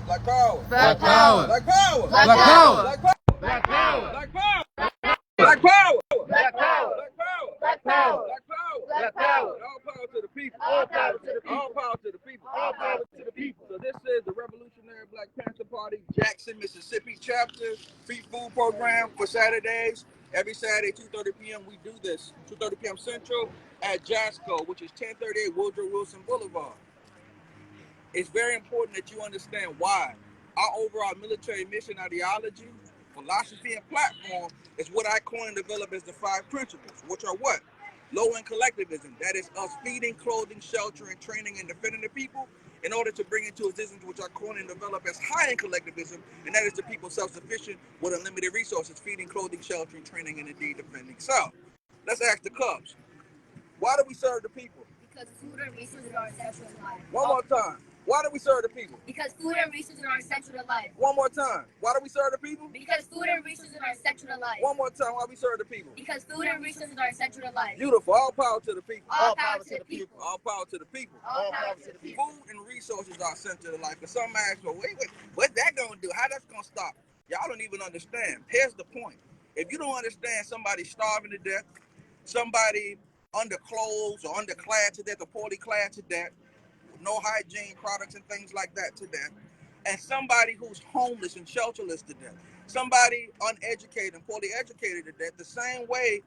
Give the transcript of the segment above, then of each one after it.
Black power. Black power. Black power. Black power. Black power. Black power. Black power. Black power. Black power. Black power. Black power. Black power. Black power. All power to the people. All power to the people. All power to the people. All power to the people. So this is the Revolutionary Black Panther Party, Jackson, Mississippi chapter, free food program for Saturdays. Every Saturday, 2:30 p.m. we do this, 2:30 p.m. Central at JASCO, which is 1038 Woodrow Wilson Boulevard. It's very important that you understand why. Our overall military mission ideology, philosophy, and platform is what I coined and developed as the 5 principles, which are what? Low-end collectivism. That is us feeding, clothing, sheltering, training, and defending the people in order to bring into existence which I coined and developed as high-end collectivism, and that is the people self-sufficient with unlimited resources, feeding, clothing, sheltering, training, and indeed defending. So, let's ask the Cubs. Why do we serve the people? Because food and resources are essential to life. One more time. Why do we serve the people? Because food and resources are essential to life. One more time. Why do we serve the people? Because food and resources are essential to life. One more time. Why we serve the people? Because food and resources are essential to life. Beautiful. All power to the people. All power to the people. All power to the people. All power to the people. Food and resources are essential to life. But some ask, well, wait, what's that going to do? How that's going to stop? Y'all don't even understand. Here's the point. If you don't understand somebody starving to death, somebody underclothes or underclad to death or poorly clad to death, no hygiene products and things like that to death, and somebody who's homeless and shelterless to death, somebody uneducated and poorly educated to death, the same way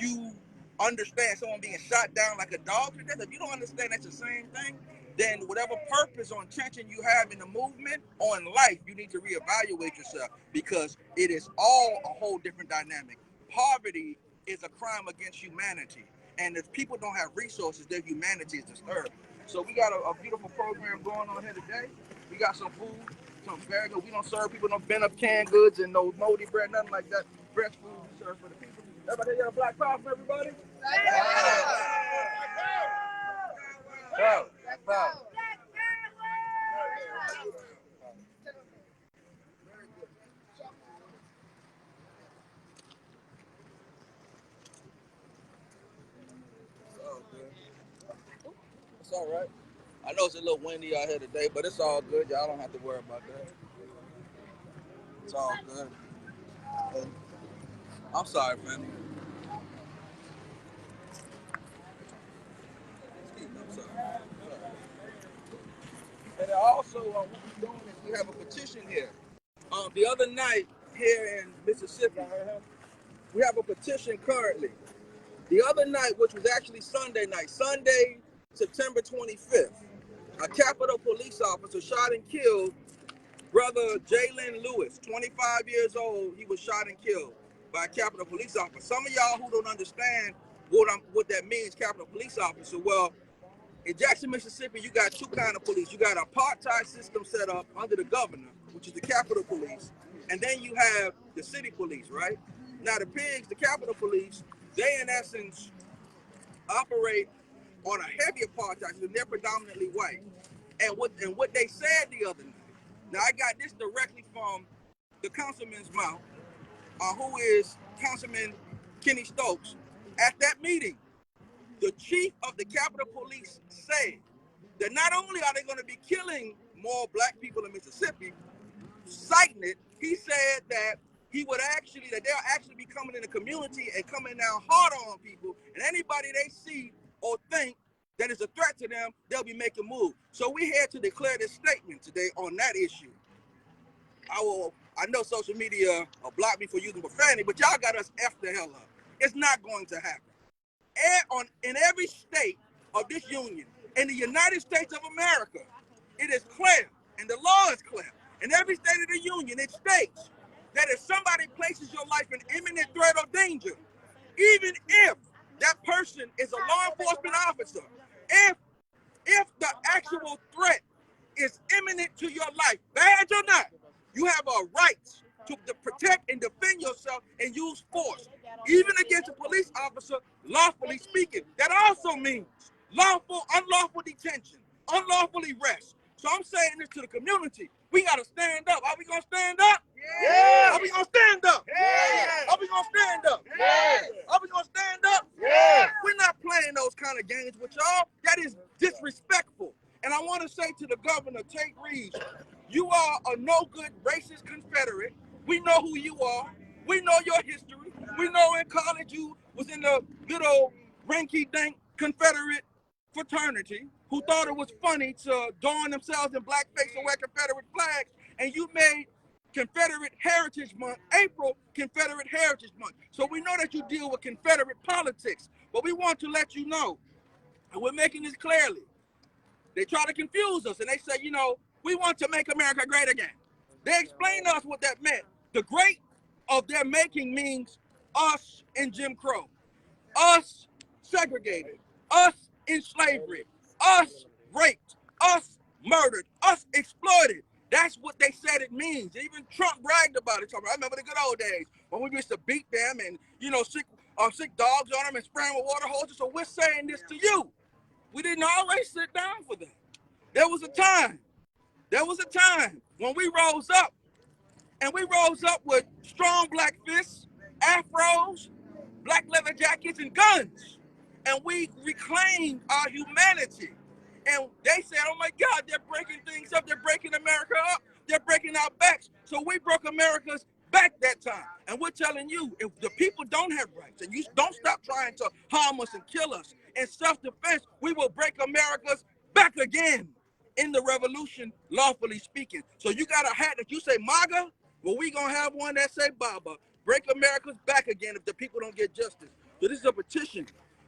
you understand someone being shot down like a dog to death, if you don't understand that's the same thing, then whatever purpose or intention you have in the movement or in life, you need to reevaluate yourself, because it is all a whole different dynamic. Poverty is a crime against humanity, and if people don't have resources, their humanity is disturbed. So we got a beautiful program going on here today. We got some food, some very good. We don't serve people no bent up canned goods and no moldy bread, nothing like that. Fresh food we serve for the people. Everybody got a black power for everybody? Black power! Black power! It's all right. I know it's a little windy out here today, but it's all good. Y'all don't have to worry about that. It's all good. I'm sorry, family. I'm sorry. And then also, what we're doing is we have a petition here. The other night here in Mississippi, we have a petition currently. The other night, which was actually Sunday night, Sunday, September 25th, a Capitol police officer shot and killed brother Jalen Lewis, 25 years old. He was shot and killed by a Capitol police officer. Some of y'all who don't understand what that means, Capitol police officer, well, in Jackson, Mississippi, you got two kinds of police. You got an apartheid system set up under the governor, which is the Capitol Police, and then you have the city police, right? Now the pigs, the Capitol Police, they in essence operate on a heavy apartheid system. They're predominantly white. And what they said the other night, now I got this directly from the councilman's mouth, who is Councilman Kenny Stokes. At that meeting, the chief of the Capitol Police said that not only are they going to be killing more black people in Mississippi, citing it, he said that they'll actually be coming in the community and coming down harder on people, and anybody they see or think that is a threat to them, they'll be making moves. So we're here to declare this statement today on that issue. I know social media will block me for using profanity, but y'all got us F the hell up. It's not going to happen. In every state of this union, in the United States of America, it is clear, and the law is clear. In every state of the union, it states that if somebody places your life in imminent threat or danger, even if that person is a law enforcement officer, if the actual threat is imminent to your life, badge or not, you have a right to protect and defend yourself and use force, even against a police officer, lawfully speaking. That also means unlawful detention, unlawful arrest. So I'm saying this to the community. We got to stand up. Are we going to stand up? Yeah. Are we going to stand up? Yeah. Are we going to stand up? Yeah. Are we going to stand up? Yeah. We're not playing those kind of games with y'all. That is disrespectful. And I want to say to the governor, Tate Reeves, you are a no-good racist Confederate. We know who you are. We know your history. We know in college you was in the little rinky-dink Confederate fraternity who thought it was funny to adorn themselves in blackface and wear Confederate flags, and you made Confederate Heritage Month, April Confederate Heritage Month. So we know that you deal with Confederate politics, but we want to let you know, and we're making this clearly. They try to confuse us, and they say, you know, we want to make America great again. They explain to us what that meant. The great of their making means us in Jim Crow, us segregated, us in slavery, us raped, us murdered, us exploited. That's what they said it means. Even Trump bragged about it. I remember the good old days when we used to beat them and, you know, sick dogs on them and spray them with water hoses. So we're saying this to you. We didn't always sit down for that. There was a time when we rose up, and we rose up with strong black fists, afros, black leather jackets, and guns. And we reclaimed our humanity. And they said, oh my God, they're breaking things up. They're breaking America up. They're breaking our backs. So we broke America's back that time. And we're telling you, if the people don't have rights and you don't stop trying to harm us and kill us in self-defense, we will break America's back again in the revolution, lawfully speaking. So you got a hat that you say MAGA? Well, we gonna have one that say Baba. Break America's back again if the people don't get justice. So this is a petition.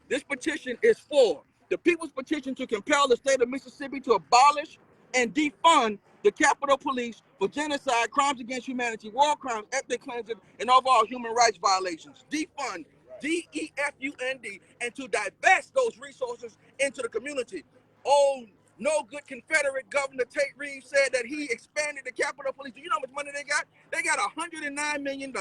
This petition is for the people's petition to compel the state of Mississippi to abolish and defund the Capitol Police for genocide, crimes against humanity, war crimes, ethnic cleansing, and overall human rights violations. Defund, D-E-F-U-N-D, and to divest those resources into the community. Oh, no good Confederate Governor Tate Reeves said that he expanded the Capitol Police. Do you know how much money they got? They got $109 million.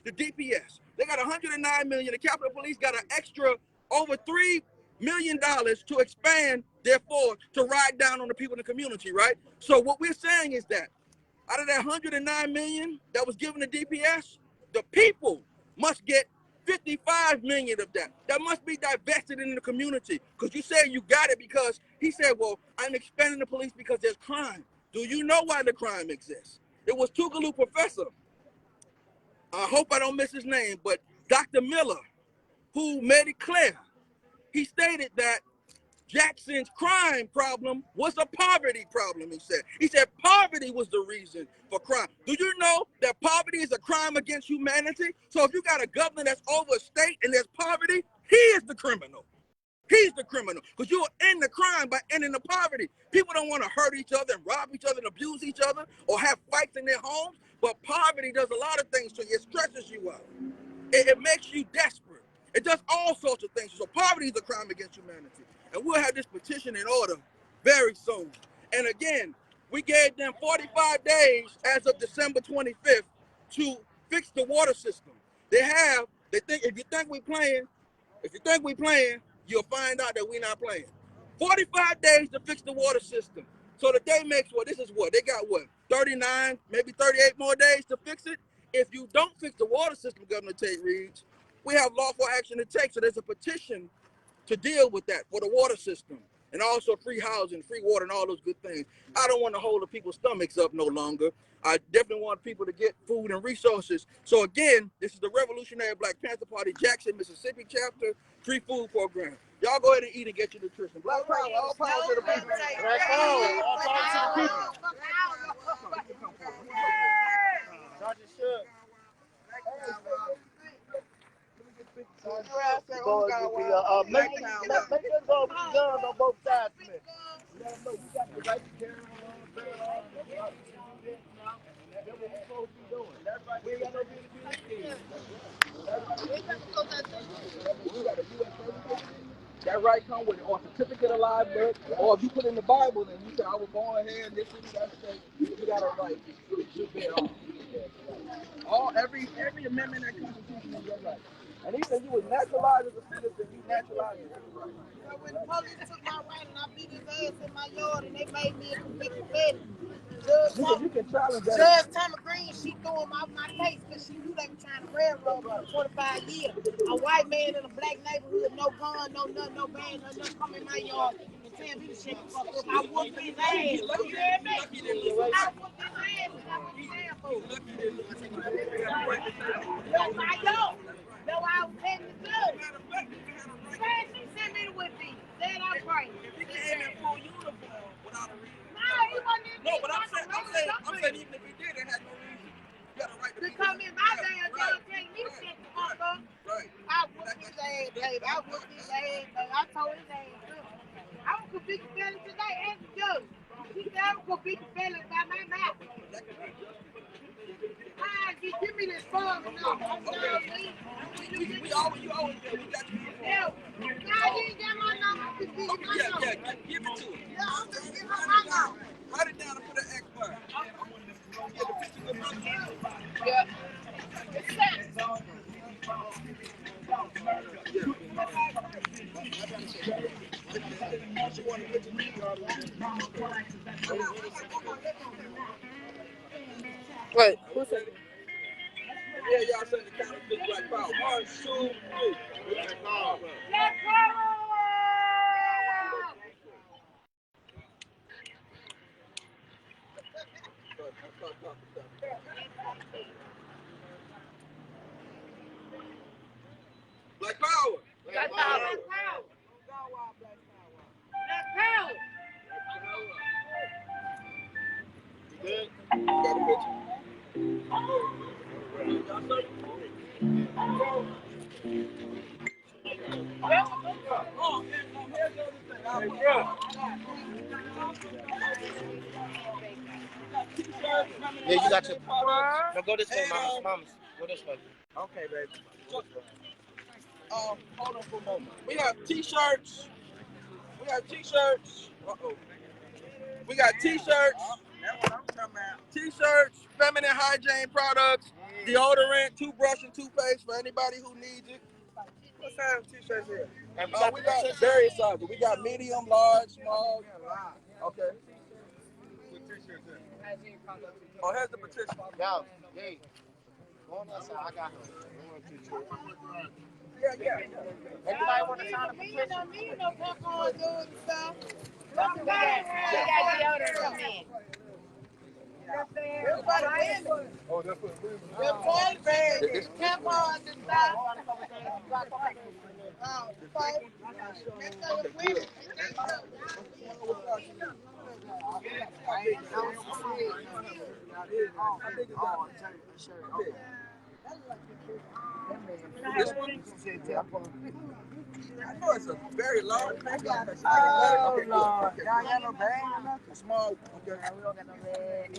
The DPS, they got $109 million. The Capitol Police got an extra over $3 million to expand their force to ride down on the people in the community, right? So what we're saying is that out of that $109 million that was given to DPS, the people must get $55 million of that. That must be divested in the community. Because you said you got it because he said, well, I'm expanding the police because there's crime. Do you know why the crime exists? It was Tougaloo professor, I hope I don't miss his name, but Dr. Miller, who made it clear. He stated that Jackson's crime problem was a poverty problem, he said. He said poverty was the reason for crime. Do you know that poverty is a crime against humanity? So if you got a governor that's over a state and there's poverty, he is the criminal. He's the criminal because you are in the crime by ending the poverty. People don't want to hurt each other and rob each other and abuse each other or have fights in their homes, but poverty does a lot of things to you. It stresses you out. It makes you desperate. It does all sorts of things. So poverty is a crime against humanity. And we'll have this petition in order very soon. And again, we gave them 45 days as of December 25th to fix the water system. They think, if you think we playing, you'll find out that we're not playing. 45 days to fix the water system. So the day makes what? This is what? They got what? 39, maybe 38 more days to fix it? If you don't fix the water system, Governor Tate Reeves, we have lawful action to take. So there's a petition to deal with that for the water system and also free housing, free water, and all those good things. I don't want to hold the people's stomachs up no longer. I definitely want people to get food and resources. So again, this is the Revolutionary Black Panther Party, Jackson, Mississippi chapter, free food program. Y'all go ahead and eat and get your nutrition. Black power, all power to the people. Black power, all power to the people. Sergeant Shook. Make this go with guns on both sides, man. That's what we're supposed to be doing. That's right. We ain't got no business. That right come with it, or a certificate of live birth, or if you put in the Bible and you say, I was born here in this city, that state, you got a right to bear all. Every amendment in that Constitution is your right. And even you was naturalized as a citizen, you naturalized as a right. When the police took my right and I beat his ass in my yard and they made me a convicted felon. You can challenge that. Judge Tammy Green, she threw him off my case because she knew they were trying to railroad me for 25 years. A white man in a black neighborhood, no gun, no nothing, no band, no nothing, come in my yard and tell me to shut the fuck up. I whooped his ass. You hear me? I whooped his ass and I was saying for him. No, I was heading to do. Man, she sent me to whip me. Then I'm praying. If he came in full uniform without a reason. No, he wasn't in. No, but I'm saying even if he did, it had no reason. You got a right to come in my damn job telling me to shut the fuck up. Right. I whooped his ass, baby. I whooped his ass, baby. I told his ass up. I was convicted felon today and the judge. He said I was convicted felon by my mouth. Give me this phone and all. We always do. We got you. Yeah. Nah, you ain't got my number. Give it to him. Yeah, I'm just giving him my number. Write it down and put an X by it. Yeah, the picture good brother. Yeah. Wait, who said it? Yeah, y'all said the counterfeit Black Power. 1, 2, 3. Black Power. Black Power! Black Power. Black Power! Black Power! Black Power! You good? Got a picture? Yeah, you got your. No, go this way, mama. Go this way. Okay, baby. Hold on for a moment. We have t-shirts. We got t-shirts. That's what I'm talking about. T-shirts, feminine hygiene products, deodorant, toothbrush, and toothpaste for anybody who needs it. What size t-shirts here? We got various sizes. We got medium, large, small. Okay. Oh, here's the petition. Yo, hey. Go on that side. I got her. Yeah. Anybody want to sign a petition? Me no popcorn doing stuff. We got deodorant for men. Everybody women. Oh, that's what it is. The toilet bags, tampons and stuff. This one? I know it's a very large bag. Oh, Lord. Okay. Y'all got no bag? A small, okay. We don't got no bag.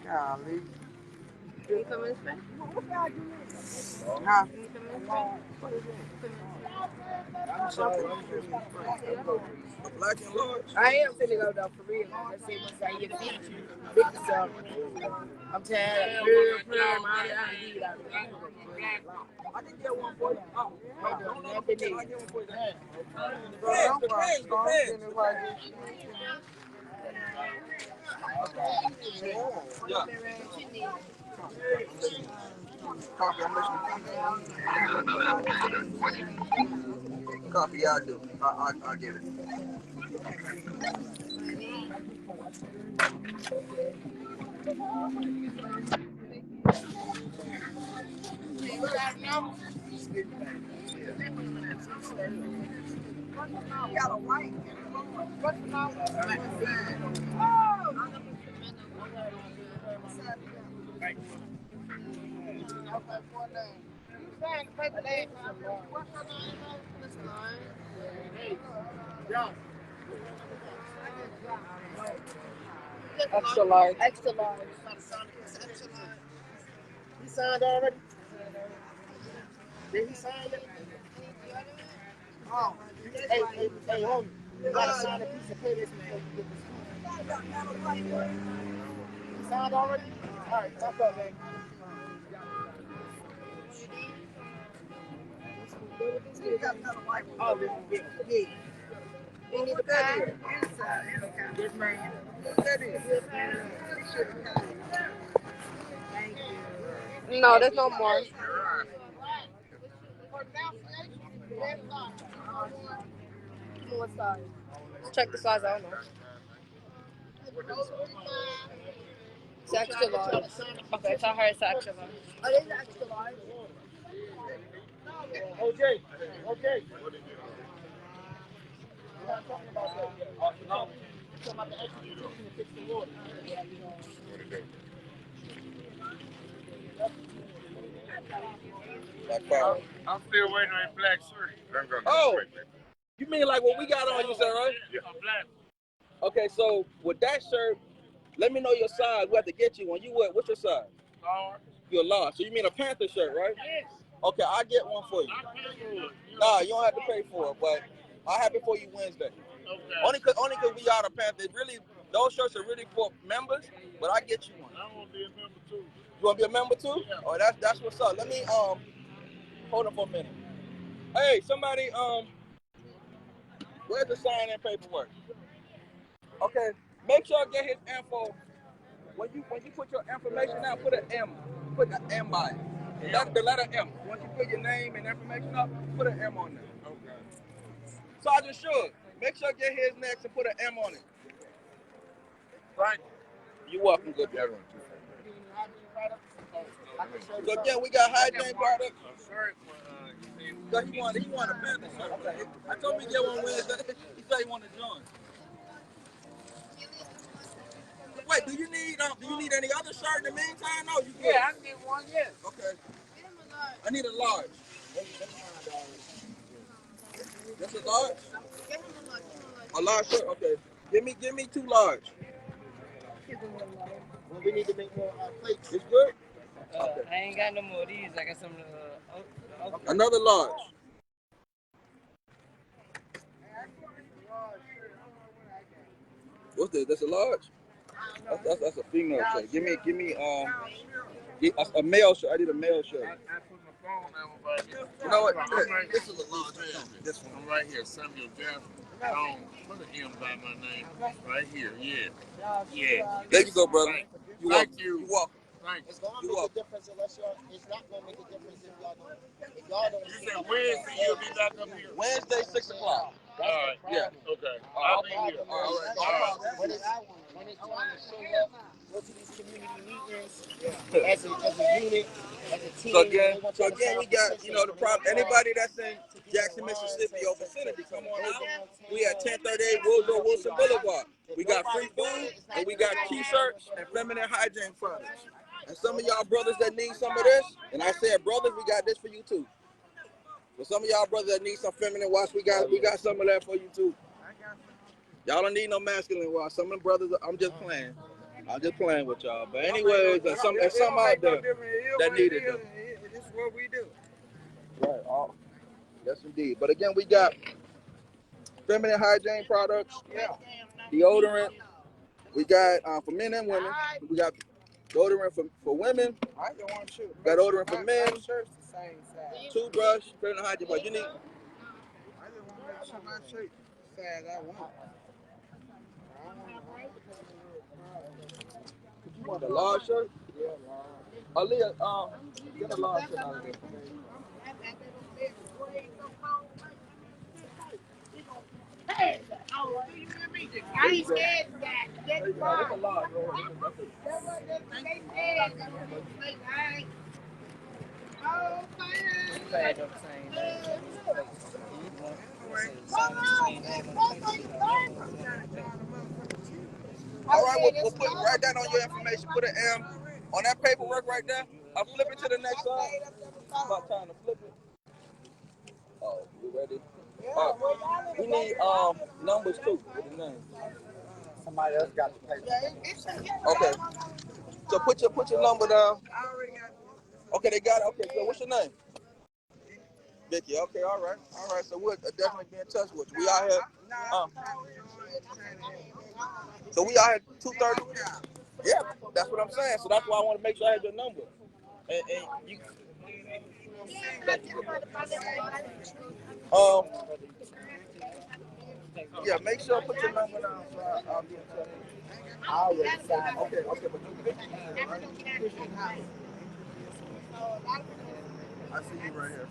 Golly. Can you come in space? Huh? Can you come in space? I'm sorry. Black and large? I am finna go though, for real. Let's see what's out here. Big stuff. I'm tired of prayer, I can get one for you. Oh, nothing I can get one for you. Yeah. Coffee, I'm listening. Coffee, I do. I'll get it. You got a white. What's the number? Okay, for a name. You signed the paper last time. What's your name? Miss Line. Extra large. Extra large. He signed already? Did he sign it? Oh, Hey, homie. You gotta sign a piece of paper. He signed already? Alright, that's up, man. you got another white one. Oh, yeah. You need to pay it. Yes, ma'am. That is. Thank you. No, there's no more. What size? Check the size. I don't know. It's extra large. Okay, tell her it's extra large. Oh, it is extra large. Okay. Okay. I'm still waiting on a black shirt. Oh, you mean like what we got on? You said right? Yeah, black. Okay, so with that shirt, let me know your size. We have to get you one. You what? What's your size? Large. You're large. So you mean a Panther shirt, right? Yes. Okay, I'll get one for you. Nah, you don't have to pay for it, but I'll have it for you Wednesday. Okay. Only cause we are the Panther. Really, those shirts are really for members, but I get you one. I want to be a member too. You want to be a member too? Yeah. Oh, that's what's up. Let me hold on for a minute. Hey, somebody where's the sign-in paperwork? Okay, make sure I get his info. When you put your information out, put an M. Put an M by it. The letter M. Once you put your name and information up, put an M on there. Okay. Sergeant Suge, make sure I get his next and put an M on it. Right. You're welcome, good brother. So again, we got hygiene products. So he wanted a Panther shirt. Okay. I told him to get one Wednesday. He said he wanted to join. Wait, do you need any other shirt in the meantime? No, you good. Yeah, I can get one, yes. Okay. I need a large. That's a large? A large shirt? Okay. Give me 2 large. Well, we need to make more plates. It's good? Okay. I ain't got no more of these. I got some another large. What's this? That's a large? That's a female shirt. Give me a male shirt. I need a male shirt. I put my phone down. You know what? This is a large. This one. I'm right here. Samuel Jackson. Put an M by my name. Right here. Yeah. Yeah. There you go, brother. Thank you. You're welcome. It's going to make a difference unless y'all. It's not going to make a difference if y'all don't. If y'all don't. You said Wednesday you'll be back up here. Wednesday 6 o'clock. All right. Yeah. Okay. I'll be here. All right. When it's time to show up, go to these community meetings as a unit, as a team. So again, we got the problem. Anybody that's in Jackson, Mississippi or vicinity, come on out. We at 1038 Woodrow Wilson Boulevard. We got free food and we got t-shirts and feminine hygiene products. And some of y'all brothers that need some of this, and I said, brothers, we got this for you too. For some of y'all brothers that need some feminine wash, we got some of that for you too. Y'all don't need no masculine wash. Some of the brothers, I'm just playing with y'all. But anyways, there's some out there that need it. This is what we do. Right. Yes, indeed. But again, we got feminine hygiene products, deodorant. We got for men and women. We got deodorant for women. I don't want to. Got deodorant for men. Shirts the same size. Toothbrush, feminine hygiene. But you need. I just want to make sure my shirt size I want. You want a large shirt? Yeah, large. Aaliyah, get a large shirt out of there. Hey, oh, do you hear me? I ain't scared of that. That's a large. They said that was like, I ain't. Oh, man. All right, we'll put right down on your information. Put an M on that paperwork right there. I'll flip it to the next side. It's about time to flip it. Oh, you ready? We need numbers too. With the name. Somebody else got the paper. Okay. So put your number down. Okay, they got it. Okay, so what's your name? Vicky. Okay, all right. So we'll definitely be in touch with you. We out here. So we out here 2:30. Yeah, that's what I'm saying. So that's why I want to make sure I have your number. And you. Yeah, make sure I put your number down so I'll be in touch. I already signed. Okay, but you Vicky. I see you right here.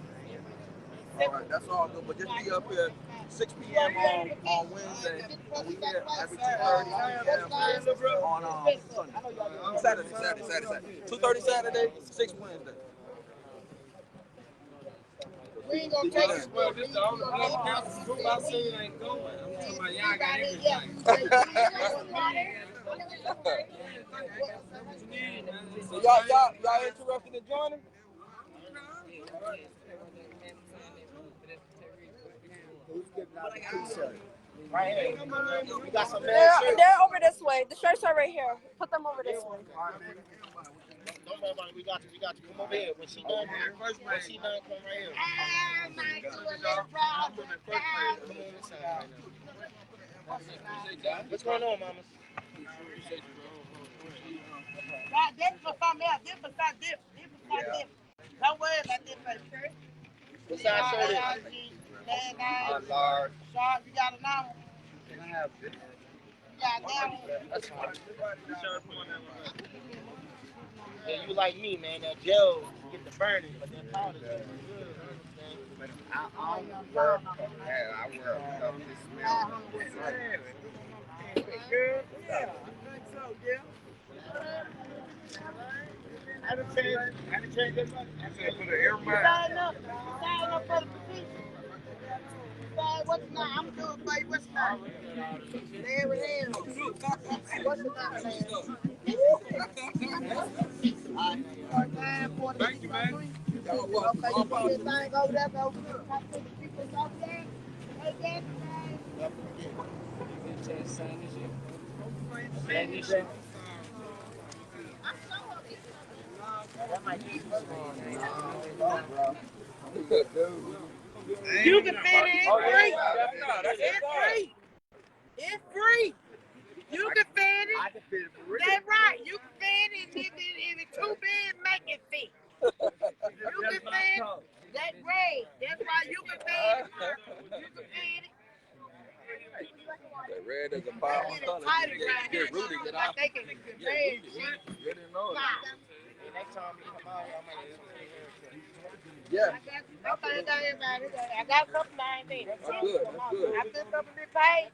All right, that's all good. But just be up here 6 p.m. on Wednesday. And we here every 2:30 p.m. on Sunday. Saturday. 2:30 Saturday, 6 Wednesday. We ain't gonna take it. Well, this is the only black council group I seen ain't going. I'm talking about y'all got everything. So y'all interested in joining? Right here. You got some They're over this way. The shirts are right here. Put them over this way. Don't worry about it. We got you. Come over here. When she done, come right here. What's going on, mama? This for something else. This for something different. Don't worry about this, baby. What size shirt is it? Large. Sharp, you got a number? Can I have this? You got a number? That's fine. Yeah, you like me, man. That gel get the burning, but that powder good. I don't wear I wear stuff that smells good. Yeah, I think so, yeah. I done changed this money. I said for the airline. Sign up for the petition. What's the name? I'm doing for you. What's the name? Larry Hill. What's the name? Thank you, man. Okay, you put this thing over there, go to the people over there. Hey, that's you can fit it. It's free. It's free. It's free. You can fit it. I can fit it for real. That's right. You can fit it. If it's too big, make it fit. You can fit it. That's great. That's why you can fit it. You can fit it. That red is a powerful color. Get rooted, get out. I think it's red. You didn't know it. Next time you come out, I'm going to Yeah. Okay, I got a couple lines in. That's good. That's good. I took up a bit paid.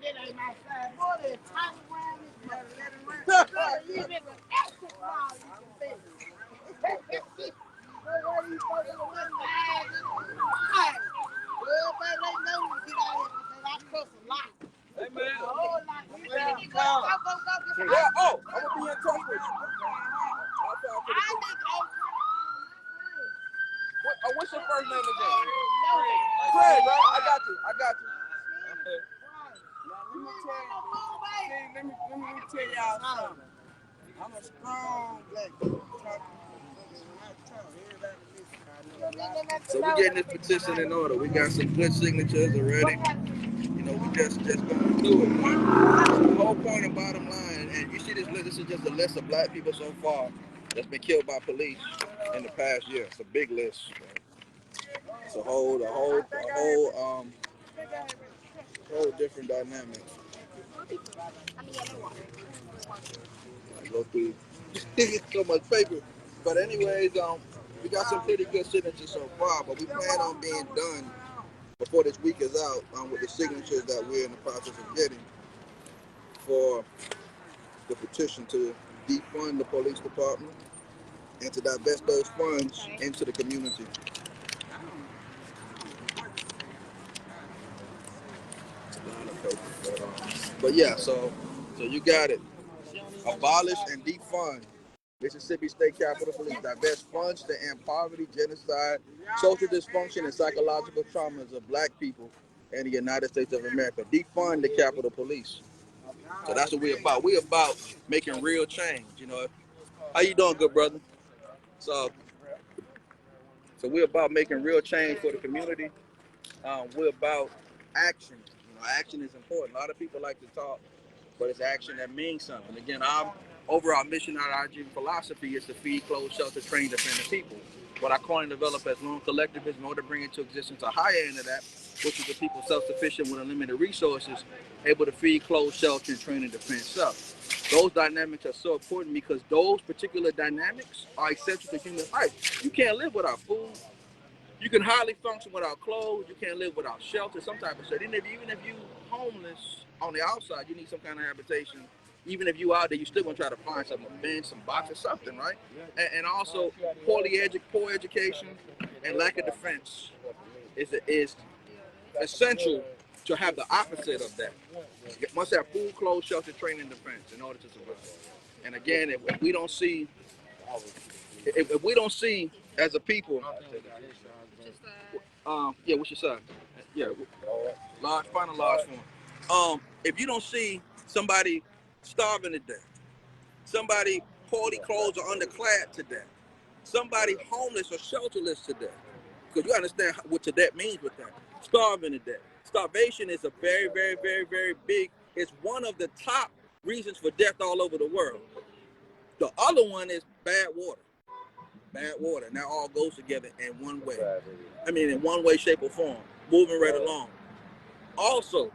That ain't my size. Boy, they're tight around this mother. Let it run. You just an extra small. You can fit it. What are you supposed to do? Well, man, they know you get out here because I cuss a lot. Hey, man. A whole lot. You ready to go? Go. Yeah, oh, I'm going to be in touch with you. I think What's your first name again? Craig, right? I got you. Okay. Let me tell y'all something. I'm a strong black man. So we're getting this petition in order. We got some good signatures already. You know, we just going to do it, man. The whole point and bottom line, and you see this list, this is just a list of black people so far that's been killed by police in the past year. It's a big list. It's a whole different dynamic. I go through so much paper. But anyways, we got some pretty good signatures so far, but we plan on being done before this week is out with the signatures that we're in the process of getting for the petition to defund the police department and to divest those funds into the community. But yeah, so you got it. Abolish and defund Mississippi State Capitol Police. Divest funds to end poverty, genocide, social dysfunction, and psychological traumas of black people in the United States of America. Defund the Capitol Police. So that's what we're about. We're about making real change. You know, how you doing, good brother? So we're about making real change for the community. We're about action. You know, action is important. A lot of people like to talk, but it's action that means something. Again, our overall mission, our IG philosophy is to feed, clothe, shelter, train, defend the people. What I coin and develop as lone collectivism in order to bring into existence a higher end of that which is the people self-sufficient with unlimited resources, able to feed, clothe, shelter, and train and defend self. Those dynamics are so important because those particular dynamics are essential to human life. You can't live without food. You can hardly function without clothes. You can't live without shelter, some type of shelter. Even if you homeless on the outside, you need some kind of habitation. Even if you out there, you still gonna try to find something, a bench, some boxes, something, right? And also poor education and lack of defense is essential to have the opposite of that. You must have food, clothes, shelter, training, and defense in order to survive. And again, if we don't see, if we don't see as a people, yeah, what's your size? Yeah, large, find a large one. If you don't see somebody starving to death, somebody poorly clothed or underclad to death, somebody homeless or shelterless to death, because you understand what to death means with that. Starving to death. Starvation is a very, very, very, very big, it's one of the top reasons for death all over the world. The other one is bad water. Bad water. And that all goes together in one way. I mean, in one way, shape, or form. Moving right along. Also,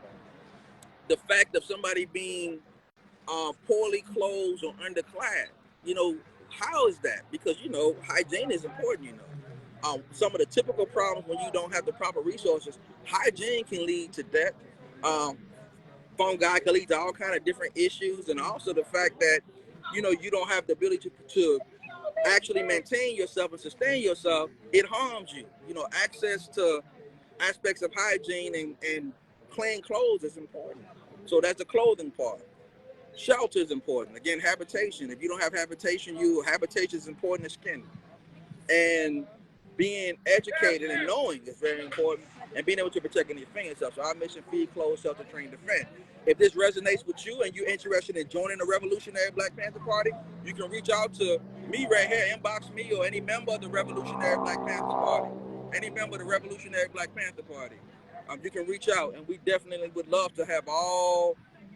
the fact of somebody being poorly clothed or underclad. You know, how is that? Because, you know, hygiene is important, you know. Some of the typical problems when you don't have the proper resources, hygiene can lead to death. Fungi can lead to all kind of different issues, and also the fact that, you know, you don't have the ability to actually maintain yourself and sustain yourself, it harms you. You know, access to aspects of hygiene and clean clothes is important. So that's the clothing part. Shelter is important. Again, habitation. If you don't have habitation, habitation is important as skin. And being educated and knowing is very important, and being able to protect and defend yourself. So our mission: feed, clothe, shelter, train, defend. If this resonates with you and you're interested in joining the Revolutionary Black Panther Party, you can reach out to me right here, inbox me, or any member of the Revolutionary Black Panther Party. Any member of the Revolutionary Black Panther Party. You can reach out, and we definitely would love to have all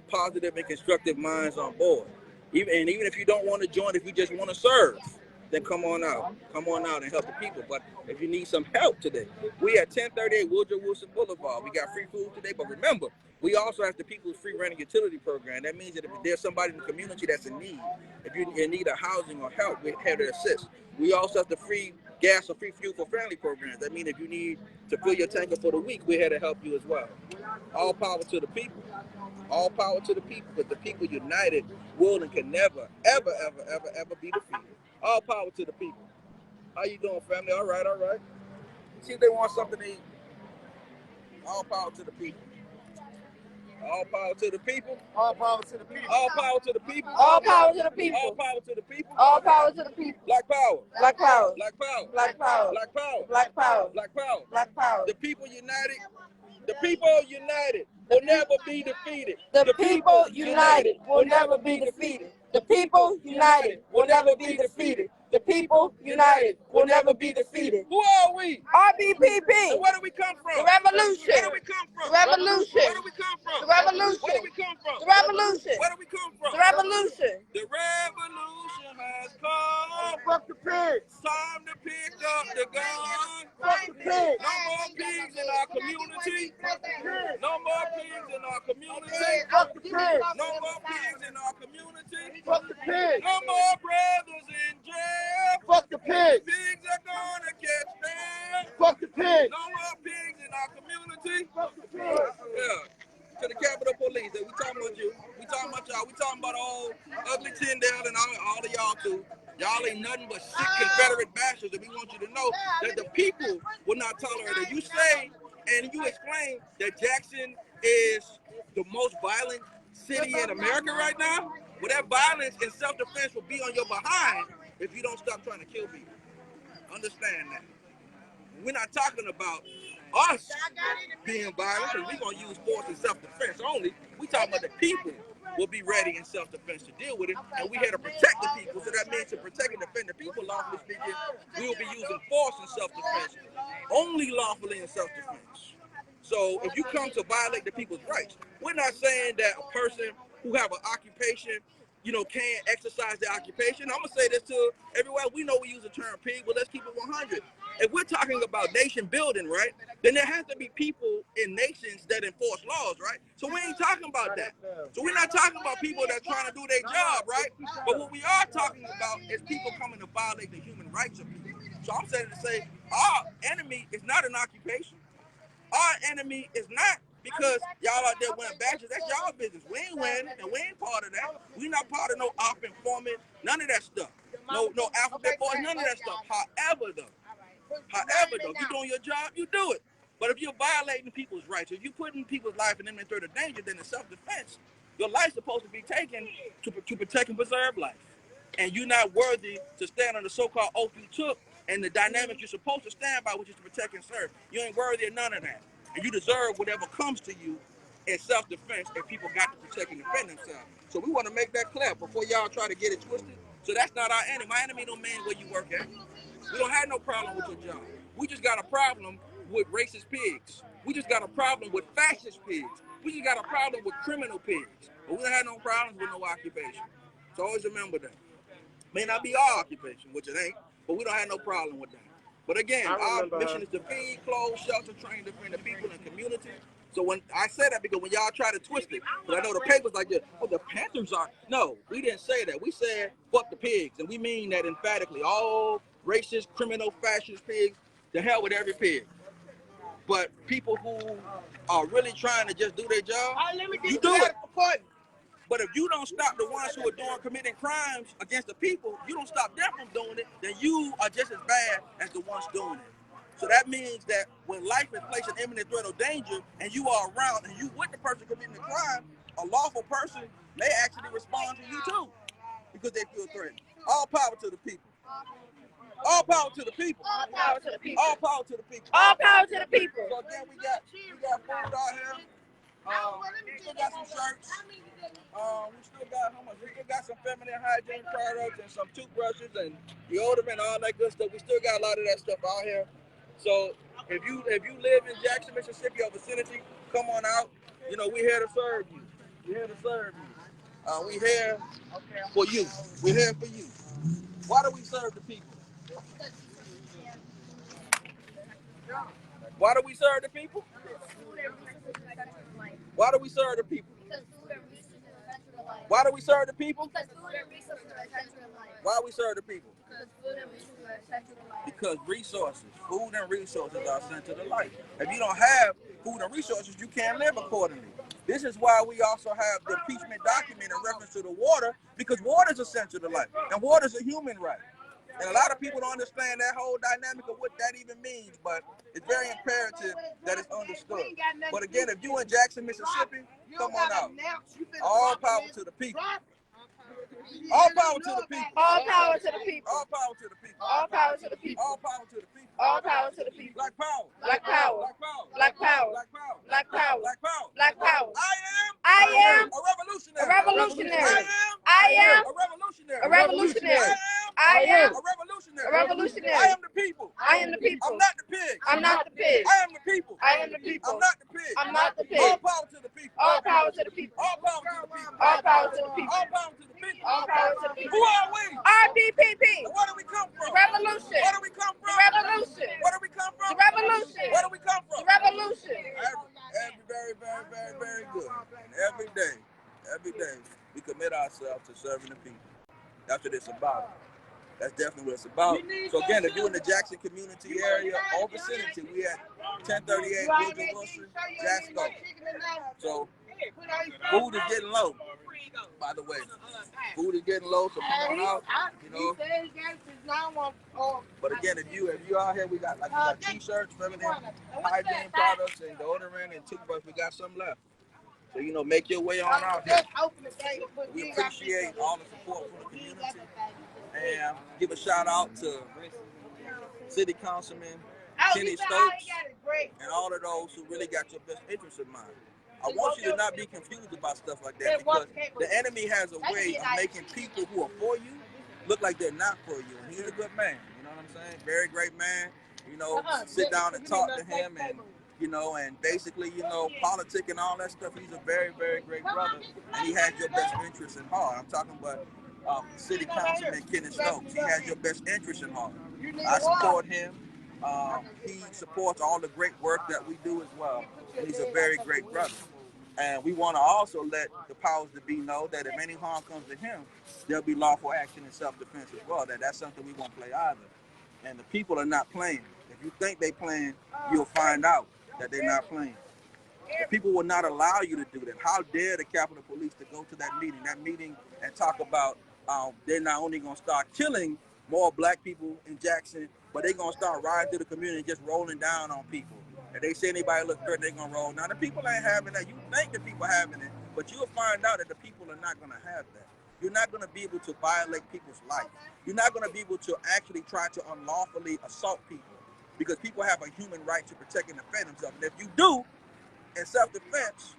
positive and constructive minds on board. Even if you don't want to join, if you just want to serve, then come on out and help the people. But if you need some help today, we at 1038 Woodrow Wilson Boulevard. We got free food today, but remember, we also have the People's Free Rent and Utility Program. That means that if there's somebody in the community that's in need, if you're in need of housing or help, we're here to assist. We also have the free gas or free fuel for family programs. That means if you need to fill your tanker for the week, we're here to help you as well. All power to the people. All power to the people, but the people united will and can never, ever, ever, ever, ever be defeated. All power to the people. How you doing, family? All right, all right. See if they want something to eat. All power to the people. All power to the people. All power to the people. All power to the people. All power to the people. All power to the people. All power to the people. Black power. Black power. Black power. Black power. Black power. Black power. Black power. Black power. The people united. The people united will never be defeated. The people united will never be defeated. The people united will never be defeated. The people united will never be defeated. Who are we? RBPP. And where do we come from? The revolution. Where do we come from? The revolution. Where do we come from? The revolution. Where do we come from? The revolution. Where do we come from? The revolution. The revolution has come. Fuck the pigs. Time to pick up the gun. Fuck the pigs. No more pigs in our community. No more pigs in our community. Fuck the pigs. No more pigs in our community. Fuck the pigs. No more brothers in jail. Fuck the pigs. Pigs are gonna catch them. Fuck the pigs. No more pigs in our community. Fuck the pigs. Yeah. To the Capitol Police. We talking about you. We talking about y'all. We talking about old ugly Tyndale and all of y'all too. Y'all ain't nothing but sick Confederate bastards, and we want you to know that the people will not tolerate it. You say and you explain that Jackson is the most violent city in America right now. Well, that violence and self-defense will be on your behind if you don't stop trying to kill people. Understand that. We're not talking about us being violent, because we're going to use force and self-defense only. We talking about the people will be ready in self-defense to deal with it, and we had to protect the people. So that means to protect and defend the people, lawfully speaking, we will be using force and self-defense, only lawfully in self-defense. So if you come to violate the people's rights, we're not saying that a person who have an occupation can't exercise their occupation. I'm gonna say this to everywhere. We know we use the term pig, but let's keep it 100. If we're talking about nation building, right, then there has to be people in nations that enforce laws, right? So we ain't talking about that. So we're not talking about people that are trying to do their job, right? But what we are talking about is people coming to violate the human rights of people. So I'm saying to say, our enemy is not an occupation. Our enemy is not because y'all out there wearing badges. That's y'all business. We ain't wearing it, and we ain't part of that. We not part of no op informant, none of that stuff. No alphabet boys, none of that stuff. However, if you're doing your job, you do it. But if you're violating people's rights, if you're putting people's life and them in threat of danger, then it's self-defense. Your life's supposed to be taken to protect and preserve life. And you're not worthy to stand on the so-called oath you took and the dynamic you're supposed to stand by, which is to protect and serve. You ain't worthy of none of that. And you deserve whatever comes to you in self-defense if people got to protect and defend themselves. So we want to make that clear before y'all try to get it twisted. So that's not our enemy. My enemy don't mean where you work at. We don't have no problem with your job. We just got a problem with racist pigs. We just got a problem with fascist pigs. We just got a problem with criminal pigs. But we don't have no problems with no occupation. So always remember that. May not be our occupation, which it ain't, but we don't have no problem with that. But again, our mission is to feed, clothe, shelter, train, defend the people and community. So when I say that, because when y'all try to twist it, but I know the papers like this, oh, the Panthers are. No, we didn't say that. We said fuck the pigs, and we mean that emphatically. All racist, criminal, fascist pigs, to hell with every pig. But people who are really trying to just do their job, you do it. But if you don't stop the ones who are committing crimes against the people, you don't stop them from doing it, then you are just as bad as the ones doing it. So that means that when life is placed in imminent threat or danger, and you are around and you with the person committing the crime, a lawful person may actually respond to you too, because they feel threatened. All power to the people. All power to the people. All power to the people. All power to the people. All power to the people. So again, we got food out here. We still got some shirts. We still got how much? We still got some feminine hygiene products and some toothbrushes and deodorant and all that good stuff. We still got a lot of that stuff out here. So if you live in Jackson, Mississippi or vicinity, come on out. We're here to serve you. We're here to serve you. We're here for you. We're here for you. Why do we serve the people? Why do we serve the people? Why do we serve the people? Why do we serve the people? Why we serve the people? Because resources, food and resources are essential to life. If you don't have food and resources, you can't live accordingly. This is why we also have the impeachment document in reference to the water, because water is essential to life, and water is a human right. And a lot of people don't understand that whole dynamic of what that even means, but it's very imperative that it's understood. But again, if you in Jackson, Mississippi, come on out. All power to the people. All power to the people. All power to the people. All power to the people. All power to the people. All power to the people. All power to the people. Black power. Black power. Black power. Black power. Black power. Black power. Black power. Black power. I am a revolutionary. revolutionary. I am a revolutionary. revolutionary. I am a revolutionary. a revolutionary. I am the people. I am the people. I'm not the pig. I'm not the pig. I am the people. I am the people. I'm not the pig. I'm not the pig. All power to the people. All power to the people. All power to the people. All power to the people. All power to the people. All power to the people. Who are we? RBPP. Where do we come from? Revolution. Where do we come from? Revolution. Where do we come from? The revolution. Where do we come from? Revolution. Very, very, very, very good. And every day, we commit ourselves to serving the people. That's what it's about. That's definitely what it's about. So again, if you're in the Jackson community area or vicinity, we at 1038 Woodrow Wilson, Jasco. So food is getting low, by the way. Food is getting low, so come on out, But again, if you out here, we got t-shirts, feminine hygiene products, and deodorant and toothbrush. We got some left. So make your way on out here. We appreciate all the support from the community. And give a shout out to City Councilman Kenny Stokes and all of those who really got your best interest in mind. I want you to not be confused about stuff like that, because the enemy has a way of making people who are for you look like they're not for you. And he's a good man, you know what I'm saying? Very great man. Sit down and talk to him and you know, and basically, you know, politic and all that stuff. He's a very, very great brother, and he has your best interest in heart. I'm talking about City Councilman Kenneth Stokes. He has your best interest in heart. I support him. He supports all the great work that we do as well, and he's a very great brother. And we want to also let the powers that be know that if any harm comes to him, there'll be lawful action in self-defense as well. That's something we won't play either. And the people are not playing. If you think they playing, you'll find out that they're not playing. The people will not allow you to do that. How dare the Capitol Police to go to that meeting and talk about they're not only going to start killing more black people in Jackson, but they're going to start riding through the community and just rolling down on people. If they say anybody look threatened, they're going to roll. Now, the people ain't having that. You think the people having it, but you'll find out that the people are not going to have that. You're not going to be able to violate people's life. You're not going to be able to actually try to unlawfully assault people because people have a human right to protect and defend themselves. And if you do, in self-defense,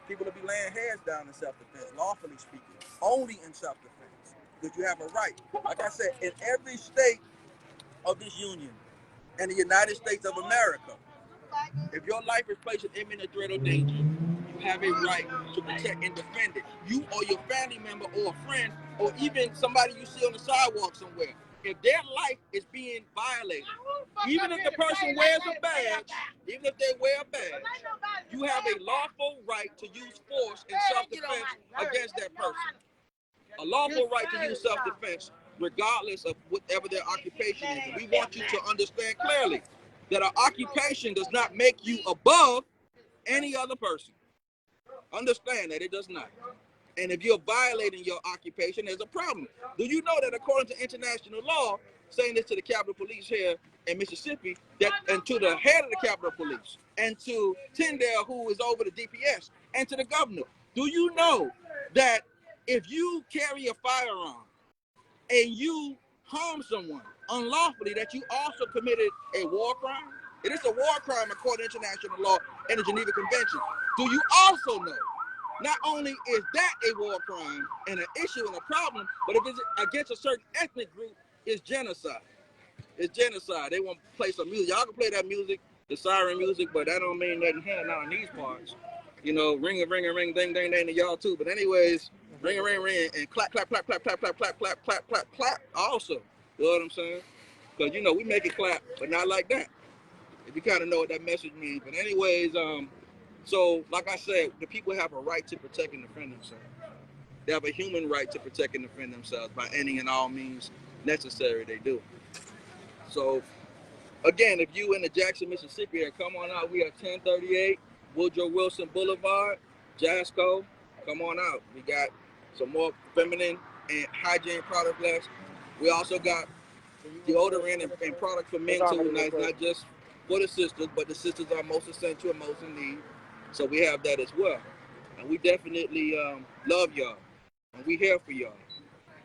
people will be laying heads down in self-defense, lawfully speaking, only in self-defense, because you have a right. Like I said, in every state of this union, in the United States of America, if your life is placed in imminent threat or danger, you have a right to protect and defend it. You or your family member or a friend or even somebody you see on the sidewalk somewhere, if their life is being violated, even if the person wears a badge, even if they wear a badge, you have a lawful right to use force in self-defense against that person. A lawful right to use self-defense regardless of whatever their occupation is. And we want you to understand clearly that our occupation does not make you above any other person. Understand that it does not. And if you're violating your occupation, there's a problem. Do you know that according to international law, saying this to the Capitol Police here in Mississippi, that and to the head of the Capitol Police, and to Tyndale, who is over the DPS, and to the governor, do you know that if you carry a firearm and you harm someone unlawfully, that you also committed a war crime? It is a war crime according to international law and the Geneva Convention. Do you also know not only is that a war crime and an issue and a problem, but if it's against a certain ethnic group, it's genocide. It's genocide. They want to play some music. Y'all can play that music, the siren music, but that don't mean nothing here, not in these parts. You know, ring, ding, ding, ding to y'all too. But anyways, ring, and clap, clap, clap, clap, clap, clap, clap, clap, clap, clap, clap. Also, you know what I'm saying? Because you know we make it clap, but not like that. If you kind of know what that message means. But anyways, so like I said, the people have a right to protect and defend themselves. They have a human right to protect and defend themselves by any and all means necessary. They do. So again, if you in the Jackson, Mississippi area, come on out. We are 1038 Woodrow Wilson Boulevard, Jasco. Come on out. We got some more feminine and hygiene product left. We also got deodorant and product for men too. And that's not just for the sisters, but the sisters are most essential and most in need. So we have that as well. And we definitely love y'all. And we here for y'all,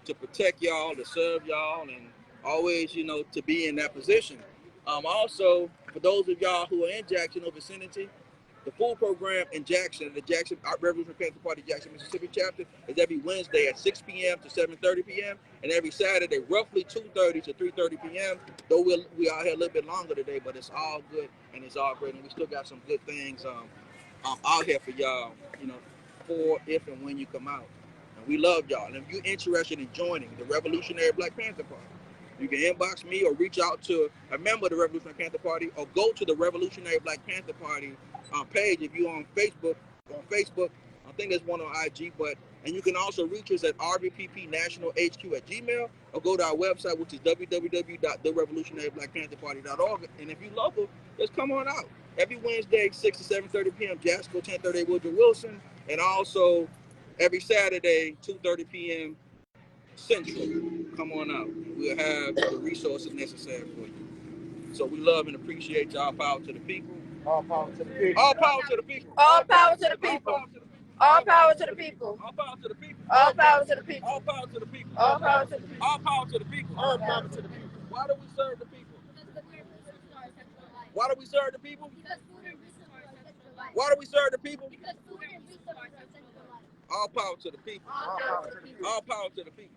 to protect y'all, to serve y'all, and always, you know, to be in that position. Also, for those of y'all who are in Jackson or vicinity, the food program in Jackson, the Jackson Revolutionary Panther Party Jackson, Mississippi chapter, is every Wednesday at 6 p.m. to 7:30 p.m. and every Saturday, roughly 2:30 to 3:30 p.m. Though we are here a little bit longer today, but it's all good and it's all great, and we still got some good things out here for y'all, you know, for if and when you come out. And we love y'all. And if you're interested in joining the Revolutionary Black Panther Party, you can inbox me or reach out to a member of the Revolutionary Panther Party, or go to the Revolutionary Black Panther Party page if you're on Facebook. I think there's one on IG, and you can also reach us at RBPPnationalHQ@gmail.com, or go to our website, which is www.therevolutionaryblackpantherparty.org. And if you're local, just come on out. Every Wednesday, 6 to 7:30 p.m., Jasper, 1038 Woodrow Wilson, and also every Saturday, 2:30 p.m. Central. Come on out. We'll have the resources necessary for you. So we love and appreciate y'all. Power to the people. All power to the people. All power to the people. All power to the people. All power to the people. All power to the people. All power to the people. All power to the people. All power to the people. All power to the people. All power to the people. Why do we serve the people? Why do we serve the people? Why do we serve the people? All power to the people. All power to the people.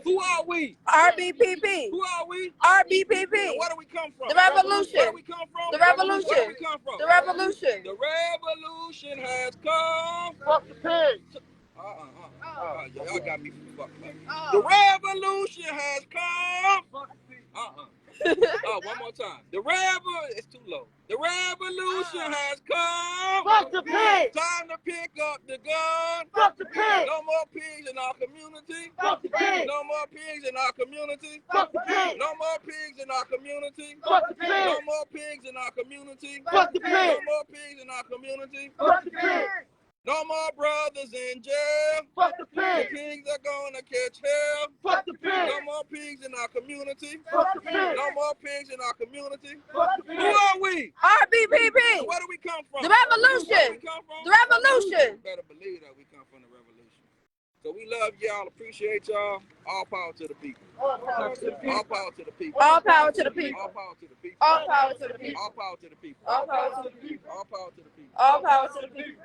Who are we? RBPP. Who are we? RBPP. And where do we come from? The revolution. Where do we come from? The revolution. Where do we come from? The revolution. The revolution has come. Fuck the pigs. Y'all got me fucked up. The revolution has come. One more time. It's too low. The revolution has come. Fuck the pigs. Time to pick up the gun. Fuck the pigs. No more pigs in our community. Fuck the pigs. No more pigs in our community. Fuck the pigs. No more pigs in our community. Fuck the pigs. No more pigs in our community. Fuck the No pigs. more pigs in our community. Fuck the pigs. No more brothers in jail. Fuck the The pigs. pigs are gonna catch hell. Fuck the pigs. No more pigs in our community. Fuck the pigs. No more pigs in our community. Fuck the Who pigs. are we? RBPP. Where do we come from? The Where do revolution. we come from? The revolution. You better believe that we come from the revolution. So we love y'all, appreciate y'all. All power to the people. All power to the people. All power to the people. All power to the people. All power to the people. All power to the people. All power to the people. All power to the people. All power to the people. All power to the people.